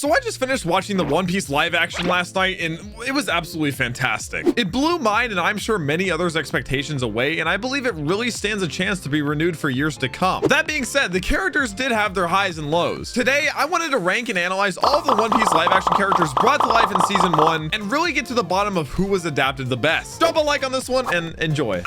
So I just finished watching the One Piece live action last night, and it was absolutely fantastic. It blew mine and I'm sure many others' expectations away, and I believe it really stands a chance to be renewed for years to come. That being said, the characters did have their highs and lows. Today, I wanted to rank and analyze all of the One Piece live action characters brought to life in season 1 and really get to the bottom of who was adapted the best. Drop a like on this one and enjoy.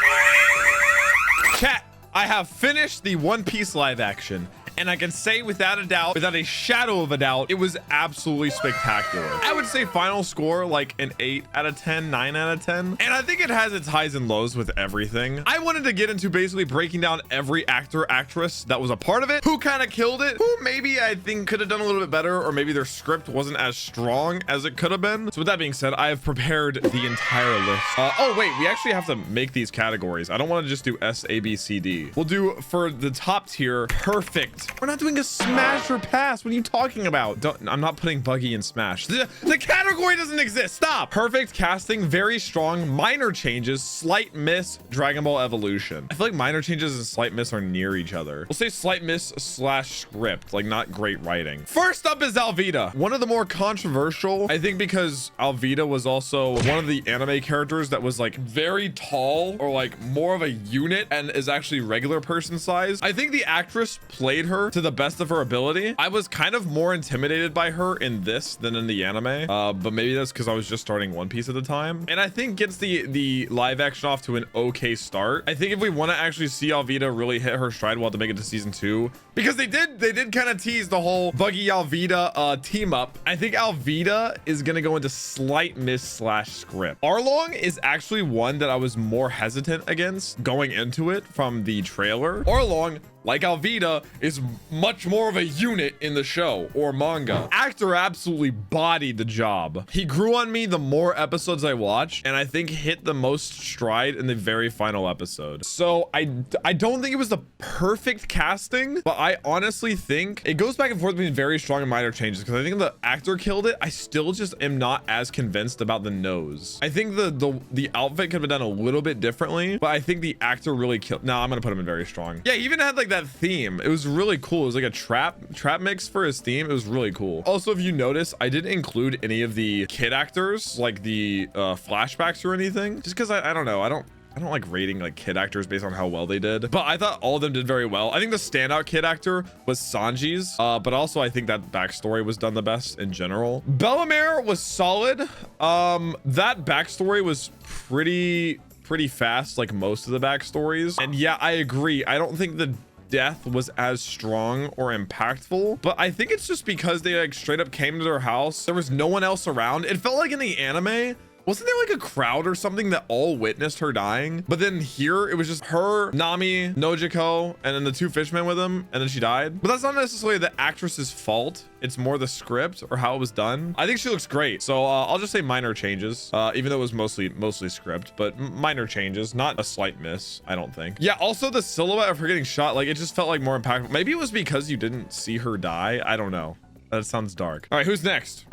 Chat, I have finished the One Piece live action, and I can say without a doubt, without a shadow of a doubt, it was absolutely spectacular. I would say final score like an 8 out of 10, 9 out of 10. And I think it has its highs and lows with everything. I wanted to get into basically breaking down every actor, actress that was a part of it, who kind of killed it, who maybe I think could have done a little bit better, or maybe their script wasn't as strong as it could have been. So with that being said, I have prepared the entire list. Oh wait, we actually have to make these categories. I don't want to just do S, A, B, C, D. We'll do for the top tier, perfect. We're not doing a smash or pass. What are you talking about? I'm not putting Buggy in smash. The category doesn't exist. Stop. Perfect casting, very strong, minor changes, slight miss, Dragon Ball Evolution. I feel like minor changes and slight miss are near each other. We'll say slight miss slash script, like not great writing. First up is Alvida. One of the more controversial, I think, because Alvida was also one of the anime characters that was like very tall or like more of a unit and is actually regular person size. I think the actress played her to the best of her ability. I was kind of more intimidated by her in this than in the anime, but maybe that's because I was just starting One Piece at the time, and I think gets the live action off to an okay start. I think if we want to actually see Alvida really hit her stride, we'll have to make it to season 2, because they did kind of tease the whole Buggy Alvida team up. I think Alvida is gonna go into slight miss slash script. Arlong is actually one that I was more hesitant against going into it from the trailer. Arlong, like Alvida, is much more of a unit in the show or manga. Actor absolutely bodied the job. He grew on me the more episodes I watched, and I think hit the most stride in the very final episode. So I don't think it was the perfect casting, but I honestly think it goes back and forth between very strong and minor changes, because I think the actor killed it. I still just am not as convinced about the nose. I think the outfit could have been done a little bit differently, but I think the actor really killed. No, I'm gonna put him in very strong. Yeah, he even had like that theme. It was really cool. It was like a trap mix for his theme. It was really cool. Also, if you notice, I didn't include any of the kid actors, like the flashbacks or anything, just because I don't know. I don't like rating like kid actors based on how well they did, but I thought all of them did very well. I think the standout kid actor was Sanji's, but also I think that backstory was done the best in general. Bellemere was solid. That backstory was pretty fast, like most of the backstories. And yeah, I agree. I don't think the death was as strong or impactful, but I think it's just because they like straight up came to their house. There was no one else around. It felt like in the anime, wasn't there like a crowd or something that all witnessed her dying? But then here, it was just her, Nami, Nojiko, and then the 2 fishmen with him, and then she died. But that's not necessarily the actress's fault. It's more the script or how it was done. I think she looks great. So I'll just say minor changes, even though it was mostly script, but minor changes, not a slight miss, I don't think. Yeah, also the silhouette of her getting shot, like it just felt like more impactful. Maybe it was because you didn't see her die. I don't know. That sounds dark. All right, who's next?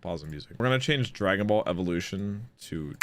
Pause the music. We're gonna change Dragon Ball Evolution to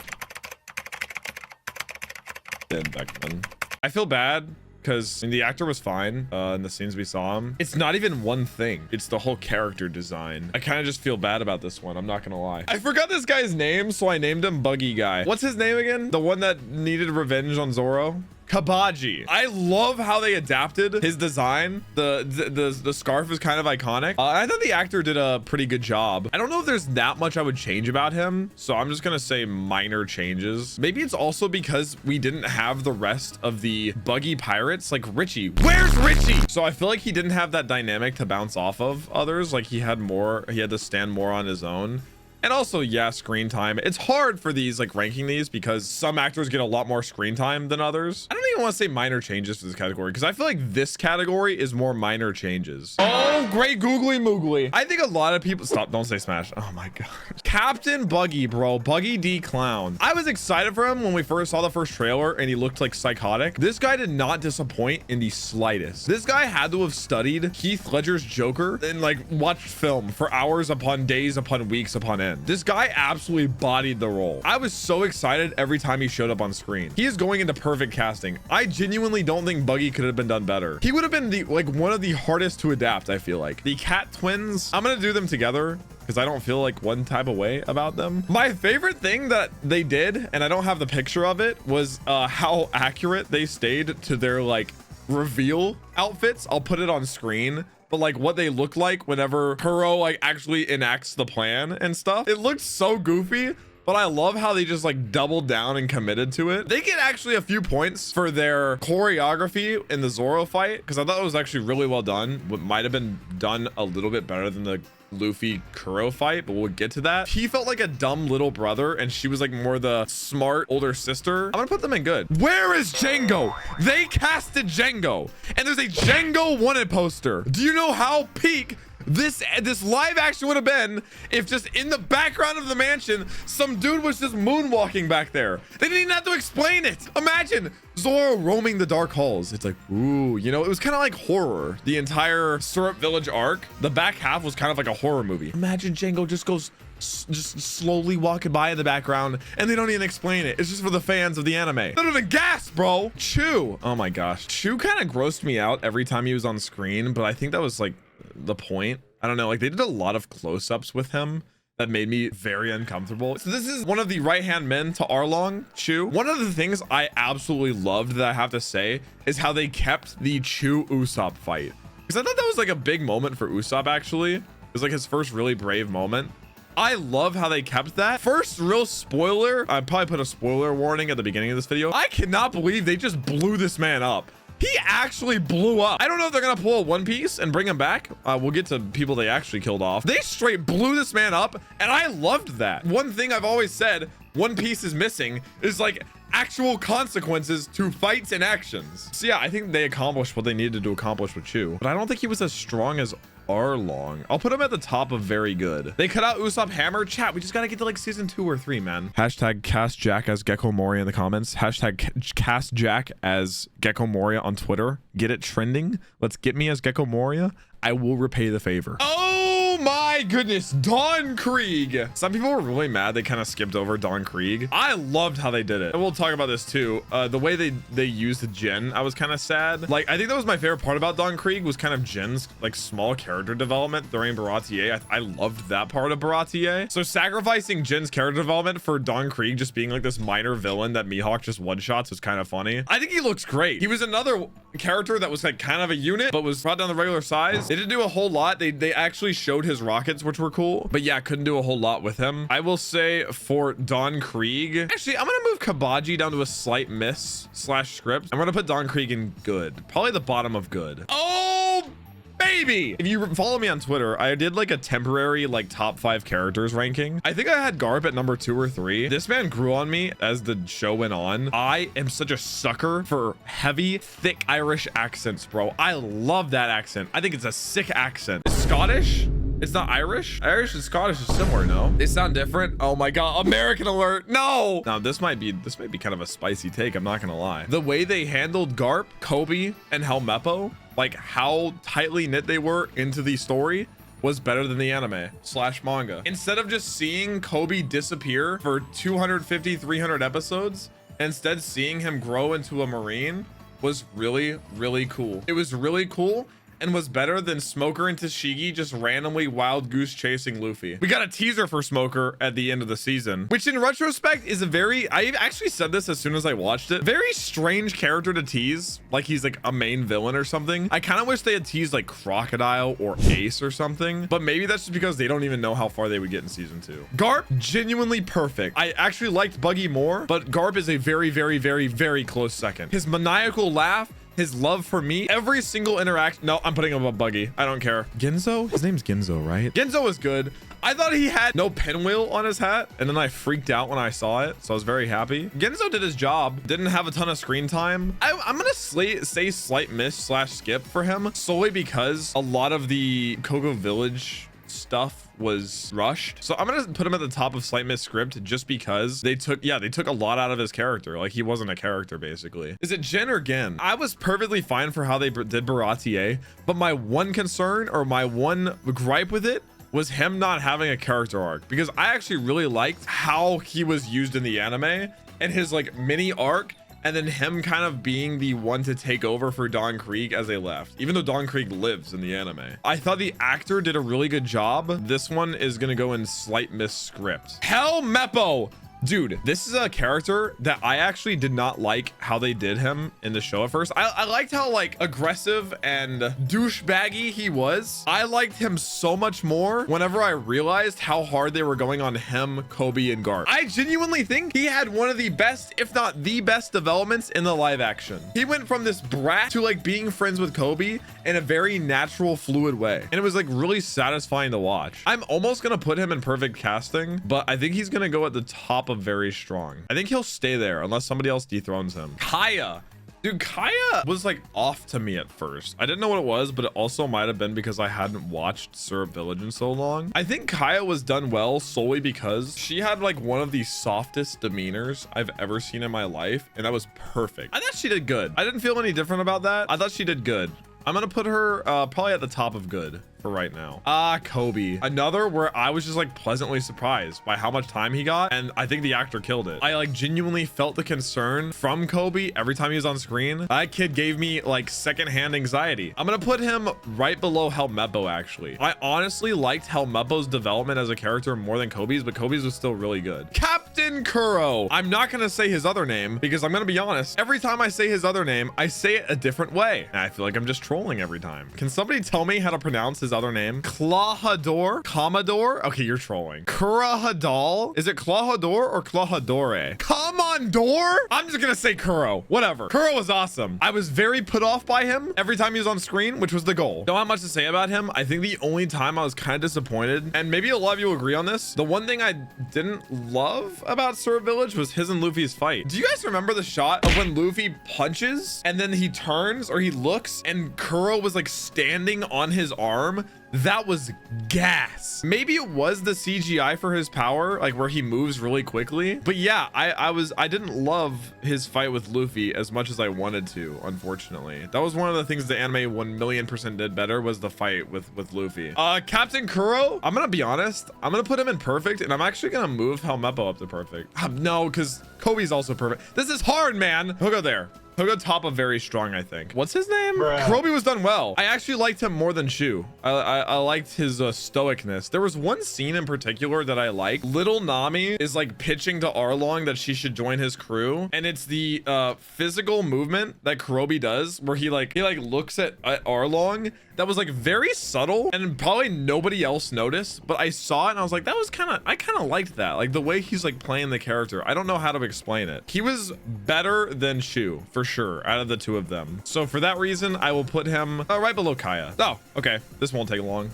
Beckman. I feel bad because the actor was fine in the scenes we saw him. It's not even one thing. It's the whole character design. I kind of just feel bad about this one. I'm not gonna lie. I forgot this guy's name, so I named him Buggy Guy. What's his name again? The one that needed revenge on Zoro? Kabaji. I love how they adapted his design. The scarf is kind of iconic. I thought the actor did a pretty good job. I don't know if there's that much I would change about him, so I'm just gonna say minor changes. Maybe it's also because we didn't have the rest of the Buggy pirates, like Richie. Where's Richie? So I feel like he didn't have that dynamic to bounce off of others. Like he had to stand more on his own. And also, yeah, screen time. It's hard for these, like ranking these, because some actors get a lot more screen time than others. I don't even want to say minor changes to this category, because I feel like this category is more minor changes. Oh, great googly moogly. I think a lot of people, stop, don't say smash. Oh my gosh. Captain Buggy, bro. Buggy D Clown. I was excited for him when we first saw the first trailer and he looked like psychotic. This guy did not disappoint in the slightest. This guy had to have studied Heath Ledger's Joker and like watched film for hours upon days upon weeks upon end. This guy absolutely bodied the role. I was so excited every time he showed up on screen. He is going into perfect casting. I genuinely don't think Buggy could have been done better. He would have been the like one of the hardest to adapt. I feel like the cat twins, I'm gonna do them together because I don't feel like one type of way about them. My favorite thing that they did, and I don't have the picture of it, was how accurate they stayed to their like reveal outfits. I'll put it on screen, but like what they look like whenever Kuro like actually enacts the plan and stuff. It looked so goofy, but I love how they just like doubled down and committed to it. They get actually a few points for their choreography in the Zoro fight because I thought it was actually really well done. What might have been done a little bit better than the Luffy Kuro fight, but we'll get to that. He felt like a dumb little brother and she was like more the smart older sister. I'm gonna put them in good. Where is Django? They casted Django and there's a Django wanted poster. Do you know how peak this live action would have been if just in the background of the mansion some dude was just moonwalking back there? They didn't even have to explain it. Imagine Zoro roaming the dark halls. It's like, ooh, you know, it was kind of like horror. The entire Syrup Village arc, the back half was kind of like a horror movie. Imagine Django just goes just slowly walking by in the background and they don't even explain it. It's just for the fans of the anime. They don't even gasp, bro. Chew, oh my gosh, Chew kind of grossed me out every time he was on screen, but I think that was like the point. I don't know, like they did a lot of close-ups with him that made me very uncomfortable. So this is one of the right-hand men to Arlong, Chew. One of the things I absolutely loved that I have to say is how they kept the Chew Usopp fight, because I thought that was like a big moment for Usopp. Actually, it was like his first really brave moment. I love how they kept that. First real spoiler, I probably put a spoiler warning at the beginning of this video. I cannot believe they just blew this man up. He actually blew up. I don't know if they're gonna pull a One Piece and bring him back. We'll get to people they actually killed off. They straight blew this man up, and I loved that. One thing I've always said One Piece is missing is like actual consequences to fights and actions. So yeah, I think they accomplished what they needed to accomplish with Chew, but I don't think he was as strong as Arlong. I'll put him at the top of very good. They cut out Usopp Hammer. Chat, we just gotta get to like season 2 or 3, man. Hashtag cast Jack as Gecko Moria in the comments. Hashtag cast Jack as Gecko Moria on Twitter. Get it trending. Let's get me as Gecko Moria. I will repay the favor. Oh my goodness, Don Krieg. Some people were really mad they kind of skipped over Don Krieg. I loved how they did it, and we'll talk about this too. The way they used Jin, I was kind of sad. Like, I think that was my favorite part about Don Krieg was kind of Jin's like small character development during Baratier. I loved that part of Baratier. So sacrificing Jin's character development for Don Krieg just being like this minor villain that Mihawk just one-shots was kind of funny. I think he looks great. He was another character that was like kind of a unit but was brought down the regular size. They didn't do a whole lot. They actually showed his rockets, which were cool, but yeah, couldn't do a whole lot with him. I will say for Don Krieg, actually I'm gonna move Kabaji down to a slight miss / script. I'm gonna put Don Krieg in good, probably the bottom of good. Oh baby, if you follow me on Twitter, I did like a temporary like top 5 characters ranking. I think I had Garp at number 2 or 3. This man grew on me as the show went on. I am such a sucker for heavy, thick Irish accents, bro. I love that accent. I think it's a sick accent. It's Scottish. It's not Irish. Irish and Scottish is similar, no? They sound different. Oh my god, American alert. No. Now this might be kind of a spicy take, I'm not gonna lie. The way they handled Garp, Kobe, and Helmeppo, like how tightly knit they were into the story, was better than the anime / manga. Instead of just seeing Kobe disappear for 250, 300 episodes, instead seeing him grow into a Marine was really, really cool. It was really cool and was better than Smoker and Tashigi just randomly wild goose chasing Luffy. We got a teaser for Smoker at the end of the season, which in retrospect is a very, I actually said this as soon as I watched it, very strange character to tease, like he's like a main villain or something. I kind of wish they had teased like Crocodile or Ace or something, but maybe that's just because they don't even know how far they would get in season 2. Garp, genuinely perfect. I actually liked Buggy more, but Garp is a very, very, very, very close second. His maniacal laugh, his love for me, every single interaction. No, I'm putting him above Buggy. I don't care. Ginzo? His name's Ginzo, right? Ginzo was good. I thought he had no pinwheel on his hat, and then I freaked out when I saw it, so I was very happy. Ginzo did his job. Didn't have a ton of screen time. I'm gonna say slight miss / skip for him, solely because a lot of the Kogo Village stuff was rushed. So I'm gonna put him at the top of slight miss script just because they took a lot out of his character. Like he wasn't a character basically. Is it Jin or Gen? I was perfectly fine for how they did Baratier, but my one concern or my one gripe with it was him not having a character arc, because I actually really liked how he was used in the anime and his like mini arc, and then him kind of being the one to take over for Don Krieg as they left, even though Don Krieg lives in the anime. I thought the actor did a really good job. This one is gonna go in slight miss script. Hell Meppo! Dude, this is a character that I actually did not like how they did him in the show at first. I liked how like aggressive and douchebaggy he was. I liked him so much more whenever I realized how hard they were going on him, Kobe, and Garp. I genuinely think he had one of the best, if not the best developments in the live action. He went from this brat to like being friends with Kobe in a very natural, fluid way. And it was like really satisfying to watch. I'm almost gonna put him in perfect casting, but I think he's gonna go at the top of very strong. I think he'll stay there unless somebody else dethrones him. Kaya. Dude, Kaya was like off to me at first. I didn't know what it was, but it also might have been because I hadn't watched Syrup Village in so long. I think Kaya was done well solely because she had like one of the softest demeanors I've ever seen in my life, and that was perfect. I thought she did good. I didn't feel any different about that. I thought she did good. I'm gonna put her probably at the top of good for right now. Kobe, another where I was just like pleasantly surprised by how much time he got, and I think the actor killed it. I like genuinely felt the concern from Kobe every time he was on screen. That kid gave me like secondhand anxiety. I'm gonna put him right below Helmeppo actually. I honestly liked Helmeppo's development as a character more than Kobe's, but Kobe's was still really good. Captain Kuro. I'm not gonna say his other name because I'm gonna be honest, every time I say his other name, I say it a different way, and I feel like I'm just trolling every time. Can somebody tell me how to pronounce his other name? Clahador? Commodore? Okay, you're trolling. Kurahadal? Is it Clahador or Clahadore? Commandor? I'm just gonna say Kuro. Whatever. Kuro was awesome. I was very put off by him every time he was on screen, which was the goal. Don't have much to say about him. I think the only time I was kind of disappointed, and maybe a lot of you agree on this, the one thing I didn't love about Syrup Village was his and Luffy's fight. Do you guys remember the shot of when Luffy punches and then he turns or he looks and Kuro was like standing on his arm? That was gas. Maybe it was the CGI for his power, like where he moves really quickly. But yeah, I didn't love his fight with Luffy as much as I wanted to, unfortunately. That was one of the things the anime 1,000,000% did better, was the fight with Luffy. Captain Kuro, I'm gonna be honest, I'm gonna put him in perfect, and I'm actually gonna move Helmeppo up to perfect. No, because Kobe's also perfect. This is hard, man. He'll go there. He'll go top of very strong, I think. What's his name? Kurobi was done well. I actually liked him more than Shu. I liked his stoicness. There was one scene in particular that I liked. Little Nami is like pitching to Arlong that she should join his crew, and it's the physical movement that Kurobi does where he looks at Arlong. That was like very subtle and probably nobody else noticed, but I saw it and I was like, I kind of liked that, like the way he's like playing the character. I don't know how to explain it. He was better than Shu for sure out of the two of them. So for that reason, I will put him right below Kaya. Oh, okay. This won't take long.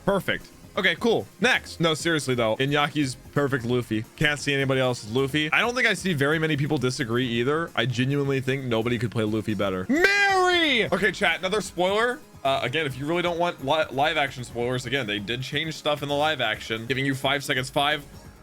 Perfect. Okay, cool. Next. No, seriously though, Inyaki's perfect Luffy. Can't see anybody else's Luffy. I don't think I see very many people disagree either. I genuinely think nobody could play Luffy better. Mary! Okay, chat, another spoiler. Again, if you really don't want live action spoilers, again, they did change stuff in the live action, giving you 5 seconds. 5,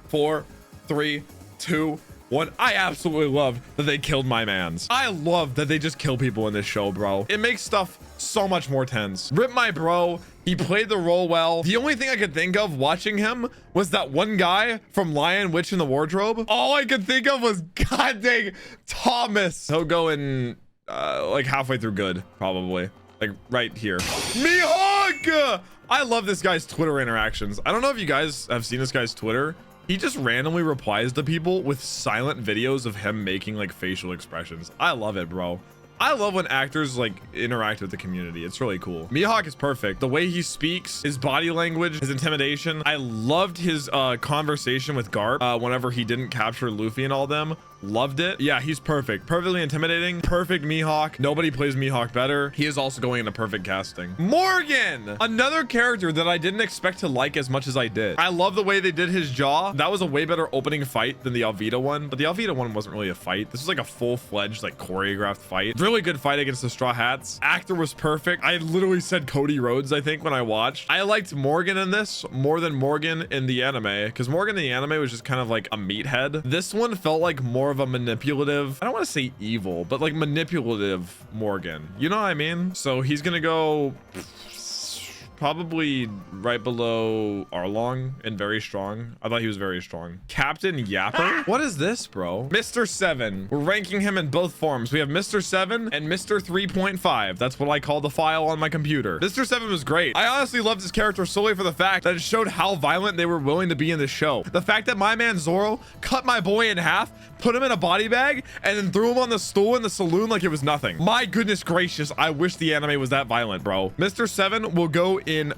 4, 3, 2, 1. I absolutely love that they killed my mans. I love that they just kill people in this show, bro. It makes stuff so much more tense. Rip my bro. He played the role well. The only thing I could think of watching him was that one guy from Lion, Witch in the Wardrobe. All I could think of was, god dang, Thomas. He'll go in like halfway through good, probably. Like right here. Mihawk! I love this guy's Twitter interactions. I don't know if you guys have seen this guy's Twitter. He just randomly replies to people with silent videos of him making like facial expressions. I love it, bro. I love when actors like interact with the community. It's really cool. Mihawk is perfect. The way he speaks, his body language, his intimidation. I loved his conversation with Garp whenever he didn't capture Luffy and all them. Loved it. Yeah, he's perfect. Perfectly intimidating. Perfect Mihawk. Nobody plays Mihawk better. He is also going into perfect casting. Morgan, another character that I didn't expect to like as much as I did. I love the way they did his jaw. That was a way better opening fight than the Alvida one, but the Alvida one wasn't really a fight. This was like a full-fledged, like, choreographed fight. Really good fight against the Straw Hats. Actor was perfect. I literally said Cody Rhodes, I think, when I watched. I liked Morgan in this more than Morgan in the anime, because Morgan in the anime was just kind of like a meathead. This one felt like more of a manipulative, I don't want to say evil, but like manipulative Morgan. You know what I mean? So he's gonna go probably right below Arlong and very strong. I thought he was very strong. Captain Yapper? What is this, bro? Mr. 7. We're ranking him in both forms. We have Mr. 7 and Mr. 3.5. That's what I call the file on my computer. Mr. 7 was great. I honestly loved this character solely for the fact that it showed how violent they were willing to be in the show. The fact that my man Zoro cut my boy in half, put him in a body bag, and then threw him on the stool in the saloon like it was nothing. My goodness gracious, I wish the anime was that violent, bro. Mr. 7 will go in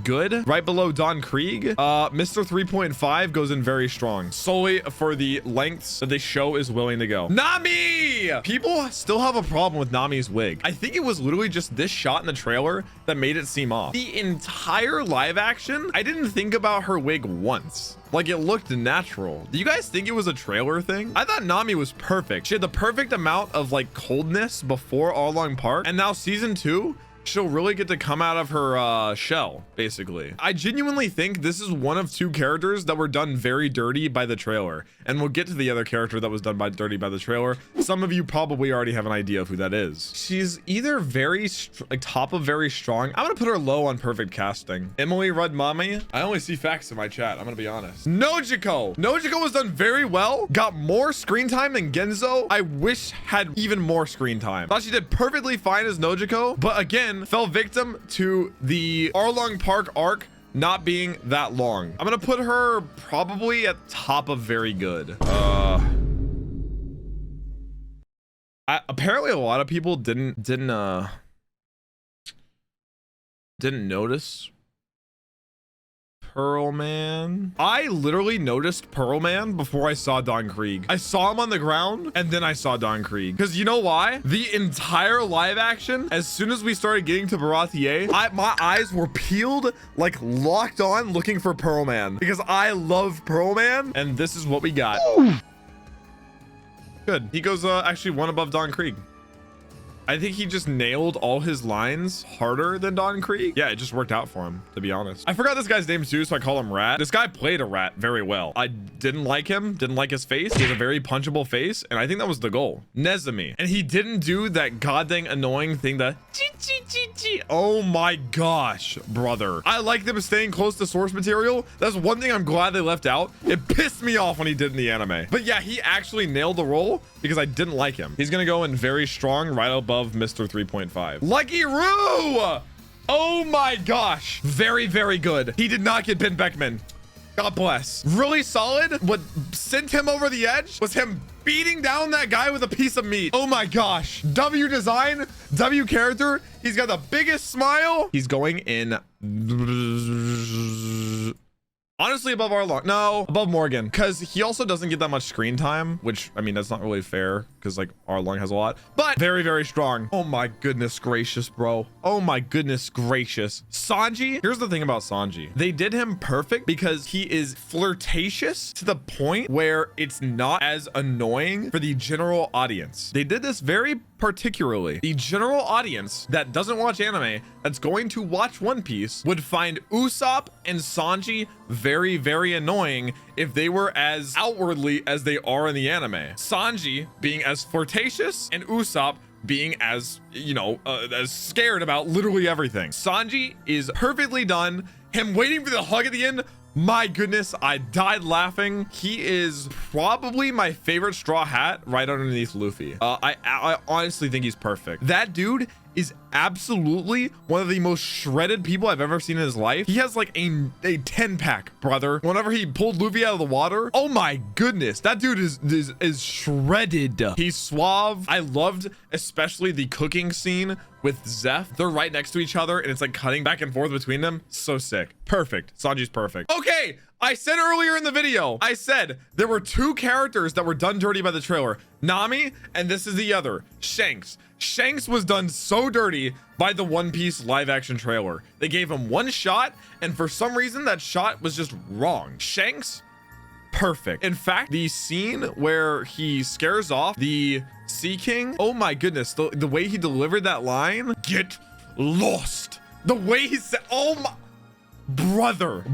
good, right below Don Krieg. Mr. 3.5 goes in very strong, solely for the lengths that the show is willing to go. Nami! People still have a problem with Nami's wig. I think it was literally just this shot in the trailer that made it seem off. The entire live action, I didn't think about her wig once. Like, it looked natural. Do you guys think it was a trailer thing? I thought Nami was perfect. She had the perfect amount of like coldness before Arlong Park, and now season 2, she'll really get to come out of her shell, basically. I genuinely think this is one of 2 characters that were done very dirty by the trailer, and we'll get to the other character that was done dirty by the trailer. Some of you probably already have an idea of who that is. She's either very like top of very strong. I'm gonna put her low on perfect casting. Emily Rudd Mommy. I only see facts in my chat, I'm gonna be honest. Nojiko was done very well, got more screen time than Genzo. I wish had even more screen time. Thought she did perfectly fine as Nojiko, but again, fell victim to the Arlong Park arc not being that long. I'm gonna put her probably at top of very good. Apparently a lot of people didn't notice Pearl Man. I literally noticed Pearl Man before I saw Don Krieg. I saw him on the ground and then I saw Don Krieg. Because you know why? The entire live action, as soon as we started getting to Baratier, my eyes were peeled, like locked on, looking for Pearl Man. Because I love Pearl Man, and this is what we got. Good. He goes actually one above Don Krieg. I think he just nailed all his lines harder than Don Krieg. Yeah, it just worked out for him, to be honest. I forgot this guy's name too, so I call him Rat. This guy played a rat very well. I didn't like him, didn't like his face. He has a very punchable face, and I think that was the goal. Nezumi. And he didn't do that goddamn annoying thing that oh my gosh, brother. I like them staying close to source material. That's one thing I'm glad they left out. It pissed me off when he did in the anime. But yeah, he actually nailed the role because I didn't like him. He's gonna go in very strong, right above Mr. 3.5. Lucky Roo! Oh my gosh. Very, very good. He did not get Ben Beckman. God bless. Really solid. What sent him over the edge was him beating down that guy with a piece of meat. Oh my gosh. W design, W character. He's got the biggest smile. He's going in honestly above Arlong. No, above Morgan, because he also doesn't get that much screen time, which I mean that's not really fair because like Arlong has a lot, but very, very strong. Oh my goodness gracious, bro. Oh my goodness gracious. Sanji, here's the thing about Sanji. They did him perfect because he is flirtatious to the point where it's not as annoying for the general audience. They did this very particularly. The general audience that doesn't watch anime, that's going to watch One Piece, would find Usopp and Sanji very, very annoying if they were as outwardly as they are in the anime. Sanji being as flirtatious and Usopp being as, you know, as scared about literally everything. Sanji is perfectly done. Him waiting for the hug at the end, my goodness, I died laughing. He is probably my favorite Straw Hat right underneath Luffy. I honestly think he's perfect. That dude is absolutely one of the most shredded people I've ever seen in his life. He has like a 10 pack, brother. Whenever he pulled Luffy out of the water, oh my goodness, that dude is shredded. He's suave. I loved especially the cooking scene with Zeph. They're right next to each other and it's like cutting back and forth between them. So sick. Perfect. Sanji's perfect. Okay, I said earlier in the video, I said there were two characters that were done dirty by the trailer. Nami, and this is the other, Shanks. Shanks was done so dirty by the One Piece live action trailer. They gave him one shot, and for some reason that shot was just wrong. Shanks, perfect. In fact, the scene where he scares off the Sea King, oh my goodness, the way he delivered that line, get lost. The way he said, oh my, brother,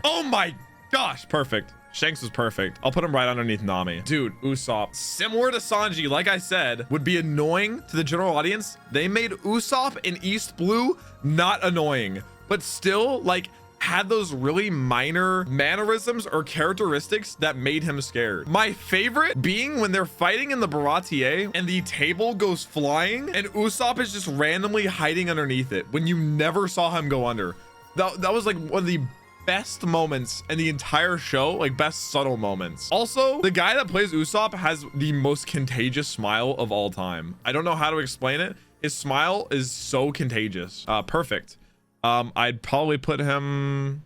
oh my gosh, perfect. Shanks was perfect. I'll put him right underneath Nami. Dude, Usopp, similar to Sanji, like I said, would be annoying to the general audience. They made Usopp in East Blue not annoying, but still like had those really minor mannerisms or characteristics that made him scared. My favorite being when they're fighting in the Baratier and the table goes flying and Usopp is just randomly hiding underneath it when you never saw him go under. That was like one of the best moments in the entire show, like best subtle moments. Also, the guy that plays Usopp has the most contagious smile of all time. I don't know how to explain it. His smile is so contagious. Perfect. I'd probably put him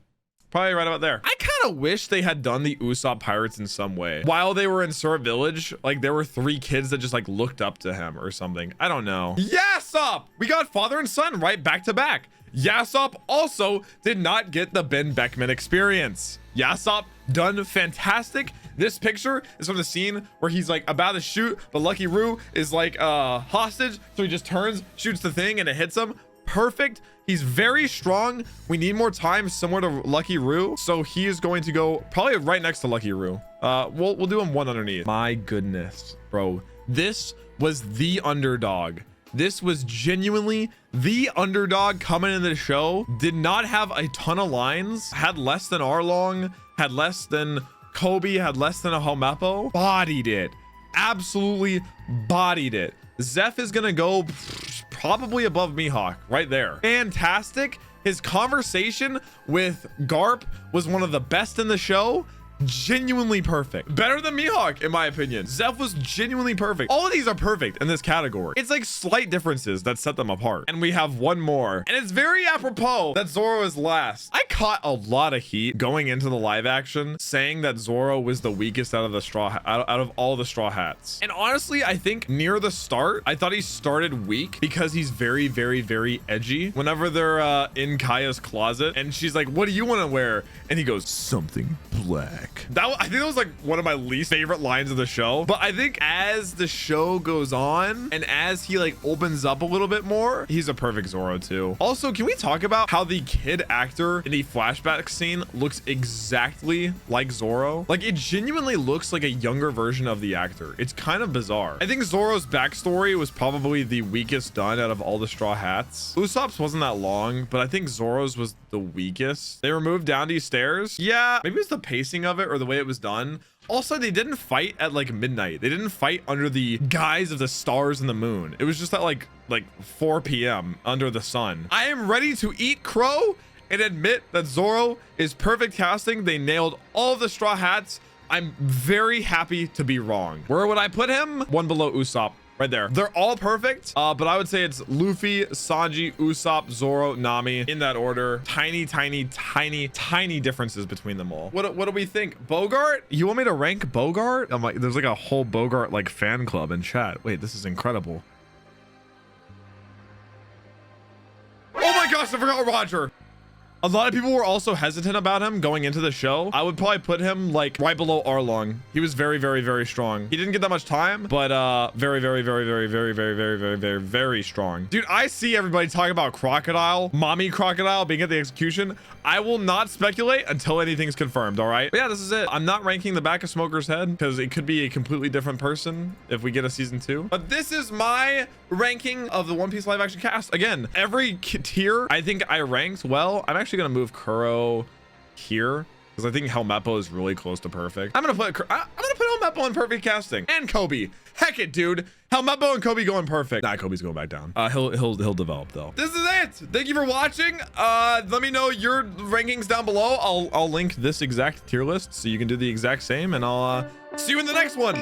probably right about there. I kind of wish they had done the Usopp pirates in some way. While they were in Syrup Village, like there were 3 kids that just like looked up to him or something. I don't know. Yasopp! We got father and son right back to back. Yasopp also did not get the Ben Beckman experience. Yasopp done fantastic. This picture is from the scene where he's like about to shoot, but Lucky Roo is like hostage, so he just turns, shoots the thing, and it hits him. Perfect. He's very strong. We need more time, similar to Lucky Roo, so he is going to go probably right next to Lucky Roo. We'll do him one underneath. My goodness, bro, this was the underdog. This was genuinely the underdog coming into the show. Did not have a ton of lines, had less than Arlong, had less than Kobe, had less than a Helmeppo. Bodied it. Absolutely bodied it. Zeph is gonna go probably above Mihawk right there. Fantastic. His conversation with Garp was one of the best in the show. Genuinely perfect. Better than Mihawk, in my opinion. Zeph was genuinely perfect. All of these are perfect in this category. It's like slight differences that set them apart. And we have one more. And it's very apropos that Zoro is last. I caught a lot of heat going into the live action saying that Zoro was the weakest out of the out of all the Straw Hats. And honestly, I think near the start, I thought he started weak because he's very, very, very edgy. Whenever they're in Kaya's closet and she's like, what do you want to wear? And he goes, something black. I think that was like one of my least favorite lines of the show, but I think as the show goes on and as he like opens up a little bit more, he's a perfect Zoro too. Also, can we talk about how the kid actor in the flashback scene looks exactly like Zoro? Like it genuinely looks like a younger version of the actor. It's kind of bizarre. I think Zoro's backstory was probably the weakest done out of all the Straw Hats. Usopp's wasn't that long, but I think Zoro's was the weakest. They removed down these stairs. Yeah, maybe it's the pacing of it or the way it was done. Also, they didn't fight at like midnight. They didn't fight under the guise of the stars and the moon. It was just at like 4 p.m. under the sun. I am ready to eat crow and admit that Zoro is perfect casting. They nailed all of the Straw Hats. I'm very happy to be wrong. Where would I put him? One below Usopp. Right there. They're all perfect, but I would say it's Luffy, Sanji, Usopp, Zoro, Nami in that order. Tiny differences between them all. What do we think? Bogart? You want me to rank Bogart? I'm like, there's like a whole Bogart like fan club in chat. Wait, this is incredible. Oh my gosh, I forgot Roger. A lot of people were also hesitant about him going into the show. I would probably put him like right below Arlong. He was very, very, very strong. He didn't get that much time, but very, very, very, very, very, very, very, very, very, very strong. Dude, I see everybody talking about Crocodile, Mommy Crocodile being at the execution. I will not speculate until anything's confirmed, all right? But yeah, this is it. I'm not ranking the back of Smoker's head because it could be a completely different person if we get a season 2. But this is my ranking of the One Piece live action cast. Again, every tier I think I ranked well. I'm actually gonna move Kuro here because I think Helmeppo is really close to perfect. I'm gonna put Helmeppo in perfect casting. And Kobe. Heck it, dude. Helmeppo and Kobe going perfect. Nah, Kobe's going back down. He'll develop though. This is it. Thank you for watching. Let me know your rankings down below. I'll link this exact tier list so you can do the exact same, and I'll see you in the next one.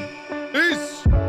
Peace.